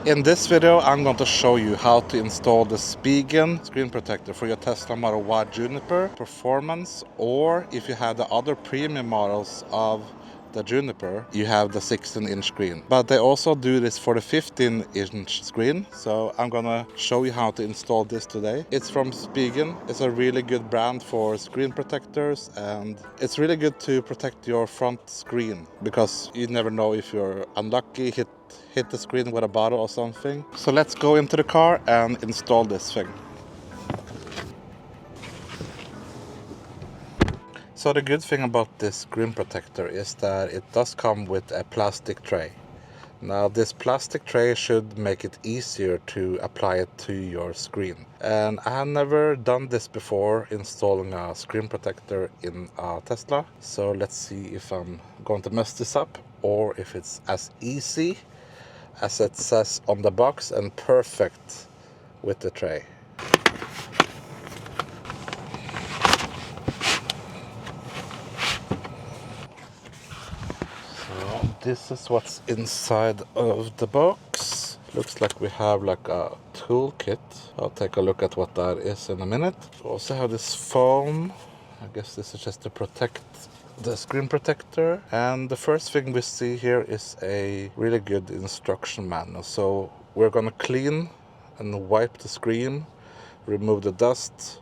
In this video, I'm going to show you how to install the Spigen screen protector for your Tesla Model Y Juniper Performance, or if you have the other premium models of the Juniper, you have the 16-inch screen. But they also do this for the 15-inch screen, so I'm gonna show you how to install this today. It's from Spigen. It's a really good brand for screen protectors, and it's really good to protect your front screen because you never know if you're unlucky, hit the screen with a bottle or something. So let's go into the car and install this thing. So the good thing about this screen protector is that it does come with a plastic tray. Now this plastic tray should make it easier to apply it to your screen. And I have never done this before, installing a screen protector in a Tesla. So let's see if I'm going to mess this up or if it's as easy as it says on the box and perfect with the tray. So this is what's inside of the box. Looks like we have like a toolkit. I'll take a look at what that is in a minute. We also have this foam. I guess this is just to protect the screen protector. And the first thing we see here is a really good instruction manual. So we're gonna clean and wipe the screen, remove the dust,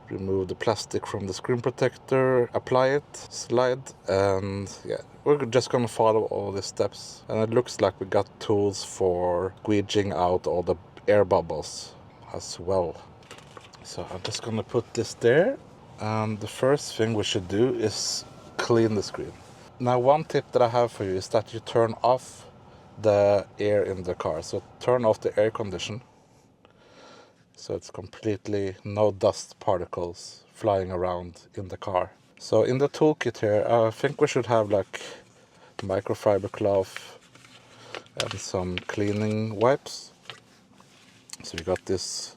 remove the plastic from the screen protector, apply it, slide, and yeah, we're just gonna follow all the steps. And it looks like we got tools for squeeging out all the air bubbles as well. So I'm just gonna put this there, and the first thing we should do is clean the screen. Now one tip that I have for you is that you turn off the air in the car. So turn off the air condition, so it's completely no dust particles flying around in the car. So in the toolkit here, I think we should have like microfiber cloth and some cleaning wipes. So we got this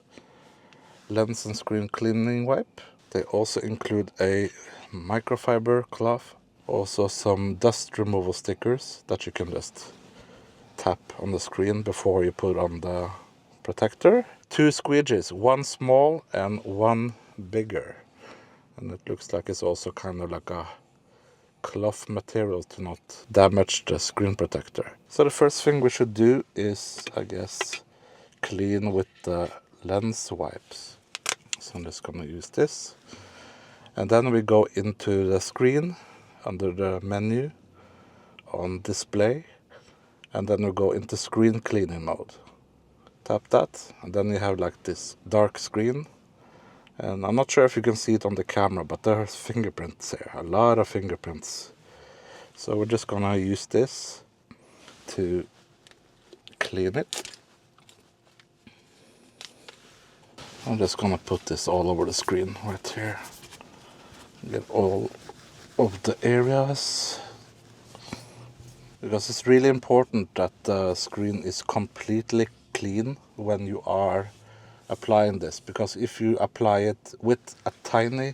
lens and screen cleaning wipe. They also include a microfiber cloth, also some dust removal stickers that you can just tap on the screen before you put on the protector. 2 squeegees, one small and one bigger. And it looks like it's also kind of like a cloth material to not damage the screen protector. So the first thing we should do is, I guess, clean with the lens wipes. So I'm just gonna use this. And then we go into the screen under the menu on display. And then we go into screen cleaning mode. Tap that, and then you have like this dark screen. And I'm not sure if you can see it on the camera, but there's fingerprints here, a lot of fingerprints. So we're just gonna use this to clean it. I'm just gonna put this all over the screen right here. Get all of the areas. Because it's really important that the screen is completely clean when you are applying this, because if you apply it with a tiny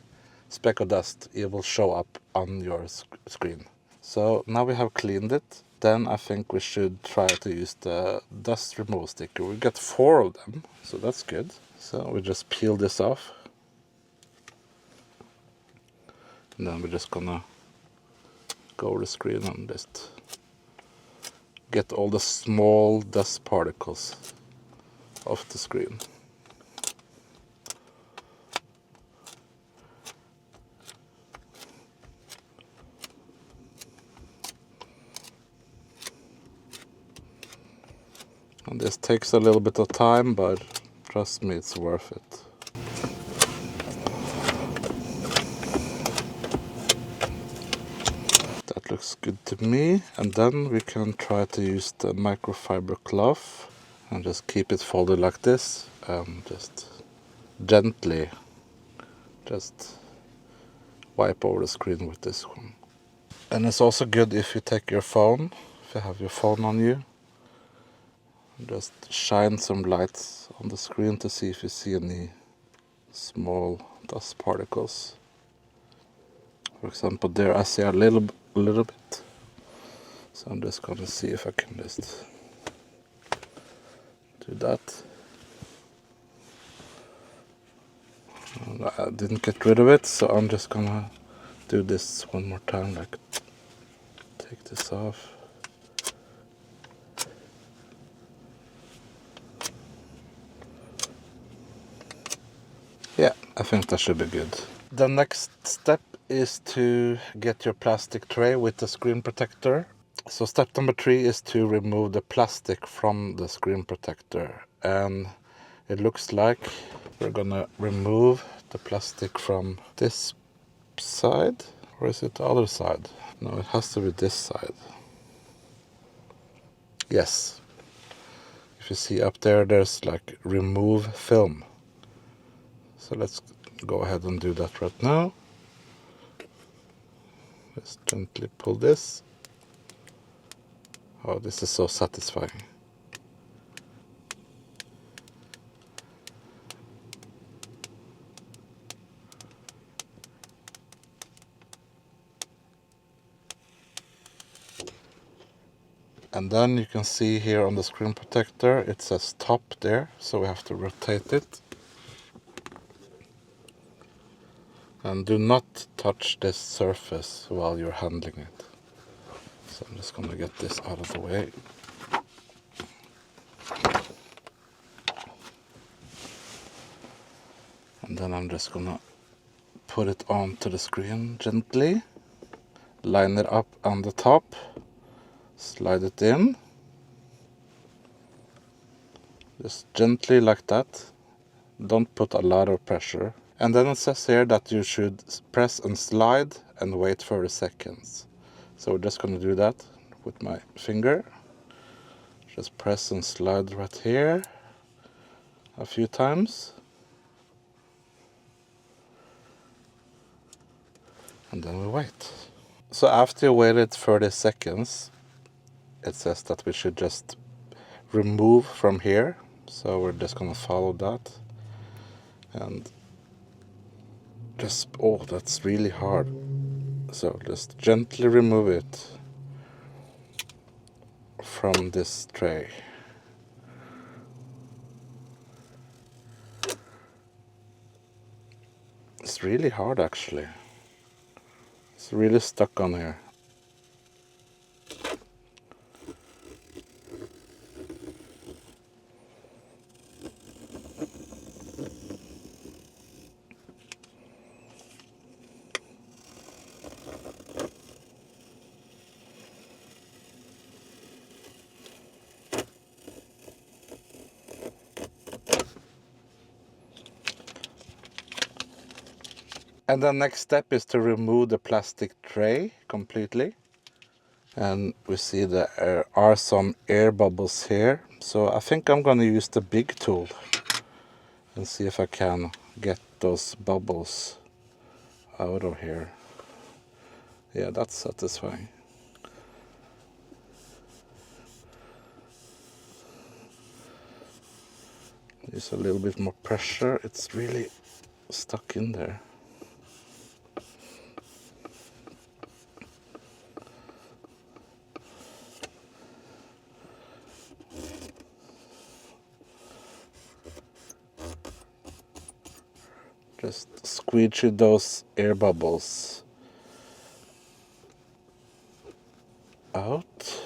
speck of dust, it will show up on your screen. So now we have cleaned it. Then I think we should try to use the dust removal sticker. We got 4 of them, so that's good. So we just peel this off. And then we're just gonna go over the screen and just get all the small dust particles off the screen. And this takes a little bit of time, but trust me, it's worth it. That looks good to me. And then we can try to use the microfiber cloth and just keep it folded like this and just gently just wipe over the screen with this one. And it's also good if you take your phone, if you have your phone on you, just shine some lights on the screen to see if you see any small dust particles. For example, there I see a little bit. So I'm just gonna see if I can just do that. And I didn't get rid of it, so I'm just gonna do this one more time, like take this off. Yeah, I think that should be good. The next step is to get your plastic tray with the screen protector. So step number 3 is to remove the plastic from the screen protector. And it looks like we're gonna remove the plastic from this side. Or is it the other side? No, it has to be this side. Yes. If you see up there, there's like remove film. So let's go ahead and do that right now. Let's gently pull this. Oh, this is so satisfying. And then you can see here on the screen protector, it says top there, so we have to rotate it. And do not touch this surface while you're handling it. So I'm just gonna get this out of the way. And then I'm just gonna put it onto the screen gently. Line it up on the top. Slide it in. Just gently like that. Don't put a lot of pressure. And then it says here that you should press and slide and wait 30 seconds. So we're just going to do that with my finger. Just press and slide right here a few times. And then we wait. So after you waited 30 seconds, it says that we should just remove from here. So we're just going to follow that. And just, oh, that's really hard. So just gently remove it from this tray. It's really hard actually. It's really stuck on here. And the next step is to remove the plastic tray completely. And we see there are some air bubbles here. So I think I'm going to use the big tool and see if I can get those bubbles out of here. Yeah, that's satisfying. Use a little bit more pressure. It's really stuck in there. Just squeegee those air bubbles out.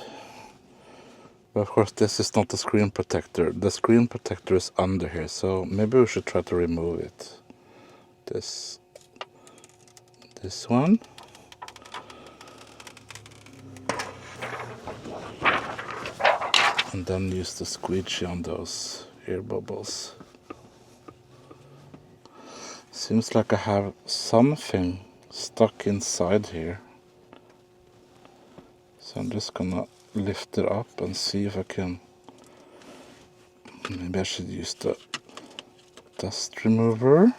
But of course this is not the screen protector. The screen protector is under here, so maybe we should try to remove it. This one. And then use the squeegee on those air bubbles. Seems like I have something stuck inside here. So I'm just gonna lift it up and see if I can. Maybe I should use the dust remover.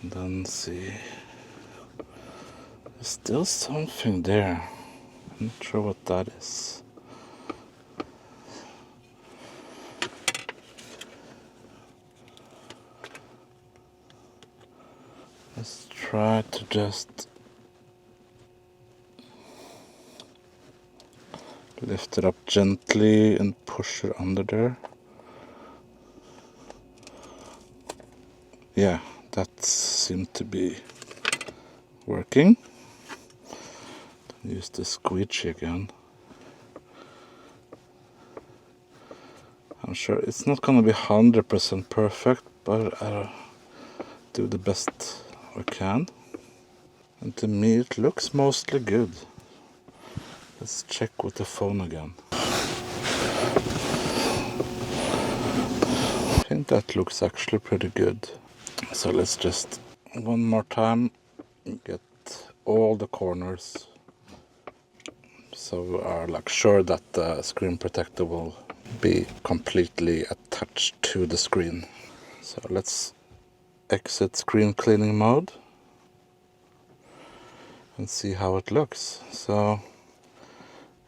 And then see. There's still something there. I'm not sure what that is. Let's try to just lift it up gently and push it under there. Yeah, that seemed to be working. Use the squeegee again. I'm sure it's not gonna be 100% perfect, but I'll do the best I can. And to me it looks mostly good. Let's check with the phone again. I think that looks actually pretty good. So let's just one more time get all the corners so we are like sure that the screen protector will be completely attached to the screen. So let's exit screen cleaning mode and see how it looks. So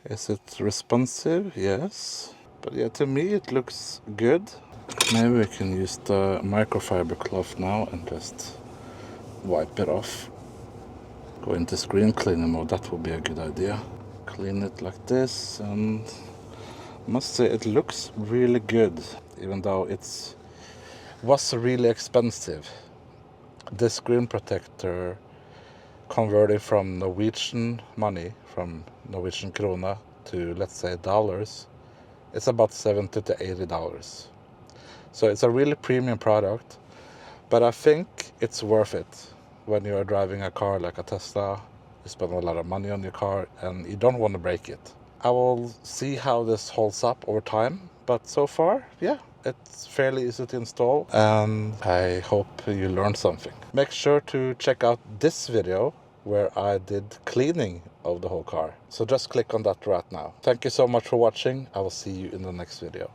is it responsive? Yes. But yeah, to me it looks good. Maybe we can use the microfiber cloth now and just wipe it off. Go into screen cleaning mode, that would be a good idea. Clean it like this, and I must say it looks really good, even though it was really expensive. This screen protector converted from Norwegian money, from Norwegian krona to, let's say, dollars, it's about $70 to $80. So it's a really premium product, but I think it's worth it when you're driving a car like a Tesla. You spend a lot of money on your car and you don't want to break it. I will see how this holds up over time, but so far, yeah, it's fairly easy to install, and I hope you learned something. Make sure to check out this video where I did cleaning of the whole car. So just click on that right now. Thank you so much for watching. I will see you in the next video.